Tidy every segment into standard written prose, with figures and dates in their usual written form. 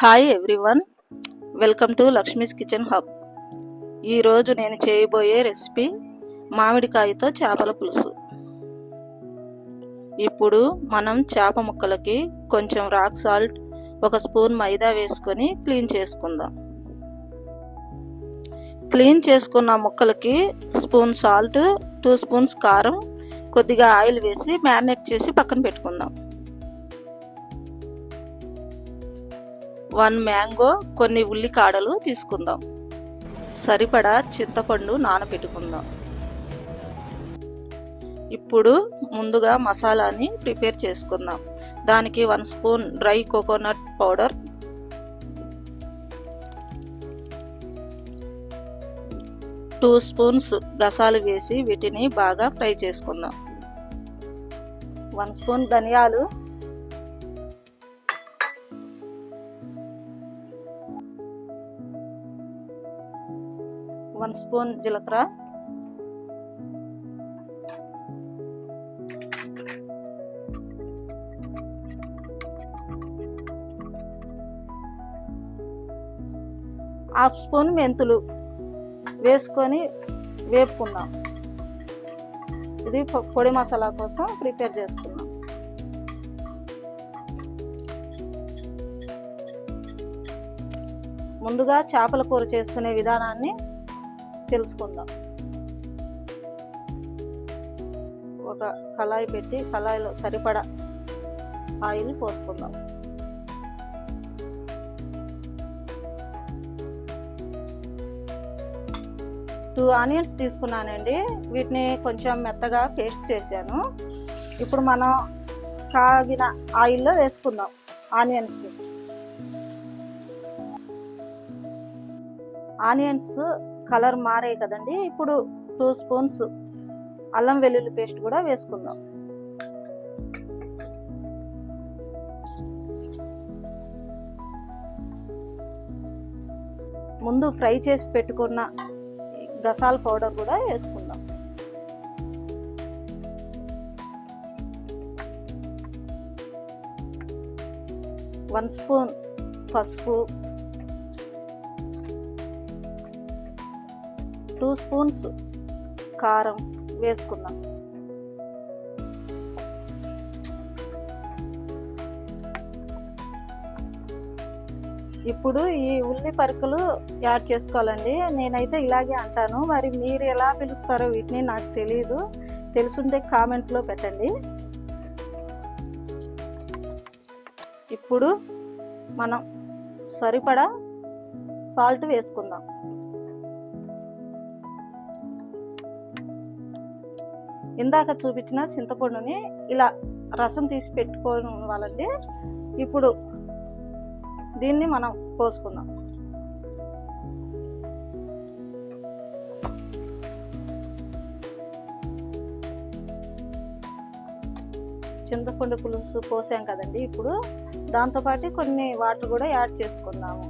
Hi everyone, welcome to Lakshmi's kitchen hub. ఈరోజు నేను చేయబోయే రెసిపీ మామిడికాయతో చేపల పులుసు. ఇప్పుడు మనం చేప ముక్కలకి కొంచెం రాక్ సాల్ట్, 1 స్పూన్ మైదా వేసుకొని క్లీన్ చేసుకుందాం. క్లీన్ చేసుకున్న ముక్కలకి స్పూన్ సాల్ట్, 2 స్పూన్స్ కారం, కొద్దిగా ఆయిల్ వేసి మ్యారినేట్ చేసి పక్కన పెట్టుకుందాం. 1 మ్యాంగో, కొన్ని ఉల్లికాడలు తీసుకుందాం. సరిపడా చింతపండు నానబెట్టుకుందాం. ఇప్పుడు ముందుగా మసాలాని ప్రిపేర్ చేసుకుందాం. దానికి 1 spoon dry coconut powder, 2 spoons గసాలు వేసి వీటిని బాగా ఫ్రై చేసుకుందాం. 1 స్పూన్ ధనియాలు, 1 స్పూన్ జీలకర్ర, 1/2 స్పూన్ మెంతులు వేసుకొని వేపుకుందాం. ఇది పొడి మసాలా కోసం ప్రిపేర్ చేస్తున్నాం. ముందుగా చేపల కూర చేసుకునే విధానాన్ని తెలుసుకుందాం. ఒక కళాయి పెట్టి కళాయిలో సరిపడా ఆయిల్ పోసుకుందాం. 2 ఆనియన్స్ తీసుకున్నానండి. వీటిని కొంచెం మెత్తగా పేస్ట్ చేశాను. ఇప్పుడు మనం కాగిన ఆయిల్లో వేసుకుందాం ఆనియన్స్ కలర్ మారాయి కదండి. ఇప్పుడు 2 స్పూన్స్ అల్లం వెల్లుల్లి పేస్ట్ కూడా వేసుకుందాం. ముందు ఫ్రై చేసి పెట్టుకున్న గసాల పౌడర్ కూడా వేసుకుందాం. వన్ స్పూన్ పసుపు, 2 స్పూన్స్ కారం వేసుకుందాం. ఇప్పుడు ఈ ఉల్లి పరికలు యాడ్ చేసుకోవాలండి. నేనైతే ఇలాగే అంటాను, మరి మీరు ఎలా పిలుస్తారో వీటిని నాకు తెలియదు. తెలుసుంటే కామెంట్లో పెట్టండి. ఇప్పుడు మనం సరిపడా సాల్ట్ వేసుకుందాం. ఇందాక చూపించిన చింతపండుని ఇలా రసం తీసి పెట్టుకోవాలండి. ఇప్పుడు దీన్ని మనం పోసుకుందాం. చింతపండు పులుసు పోసాం కదండి. ఇప్పుడు దాంతోపాటు కొన్ని వాటర్ కూడా యాడ్ చేసుకుందాము.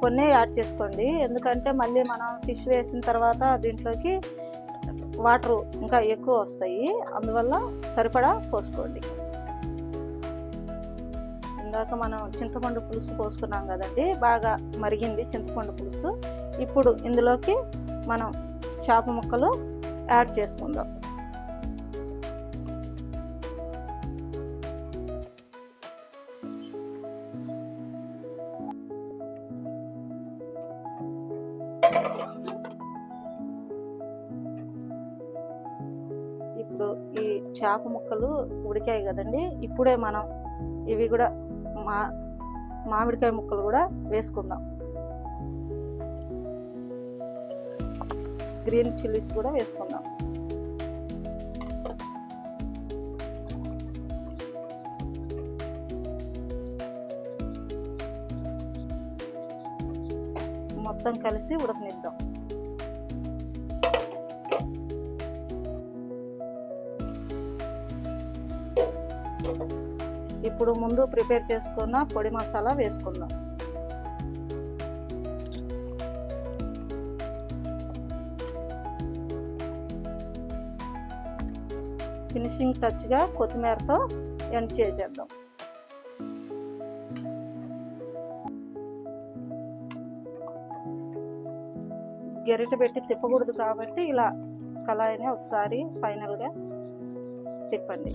కొన్ని యాడ్ చేసుకోండి, ఎందుకంటే మళ్ళీ మనం ఫిష్ వేసిన తర్వాత దీంట్లోకి వాటర్ ఇంకా ఎక్కువ వస్తాయి. అందువల్ల సరిపడా పోసుకోండి. ఇందాక మనం చింతపండు పులుసు పోసుకున్నాం కదండి, బాగా మరిగింది చింతపండు పులుసు. ఇప్పుడు ఇందులోకి మనం చేప ముక్కలు యాడ్ చేసుకుందాం. ఇప్పుడు ఈ చేప ముక్కలు ఉడికాయి కదండి. ఇప్పుడే మనం ఇవి కూడా మామిడికాయ ముక్కలు కూడా వేసుకుందాం. గ్రీన్ చిల్లీస్ కూడా వేసుకుందాం. మొత్తం కలిసి ఉడకనిద్దాం. ఇప్పుడు ముందు ప్రిపేర్ చేసుకున్న పొడి మసాలా వేసుకుందాం. ఫినిషింగ్ టచ్గా కొత్తిమీరతో ఎండ్ చేసేద్దాం. గెరిట పెట్టి తిప్పకూడదు కాబట్టి ఇలా కళాయిని ఒకసారి ఫైనల్గా తిప్పండి.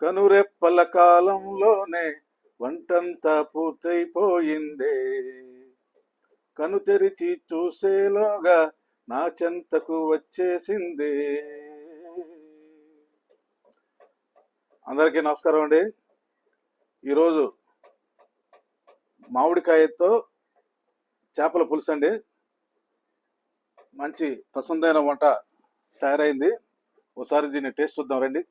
కనురెప్పల కాలంలోనే వంటంతా పూర్తయిపోయిందే, కను తెరిచి చూసేలోగా నా చెంతకు వచ్చేసిందే. అందరికీ నమస్కారం అండి. ఈరోజు మామిడికాయతో చేపల పులుసు అండి. మంచి పసందైన వంట తయారైంది. ఒకసారి దీన్ని టేస్ట్ చూద్దాం రండి.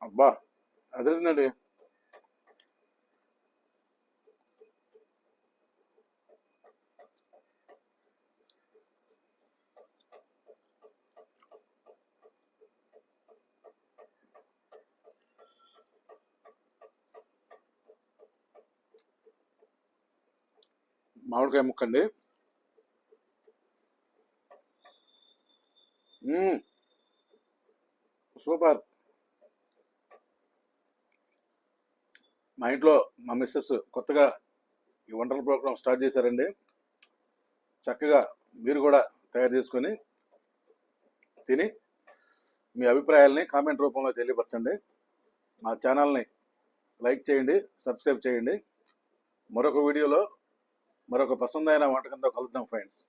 అబ్బా, అదేంటండి, మామిడికాయ ముక్కండి. సూపర్. మా ఇంట్లో మా మిస్సెస్ కొత్తగా ఈ వంటల ప్రోగ్రాం స్టార్ట్ చేశారండి. చక్కగా మీరు కూడా తయారు చేసుకొని తిని మీ అభిప్రాయాల్ని కామెంట్ రూపంలో తెలియపరచండి. మా ఛానల్ని లైక్ చేయండి, సబ్స్క్రైబ్ చేయండి. మరొక వీడియోలో మరొక పసందైన వంటకంతో కలుద్దాం ఫ్రెండ్స్.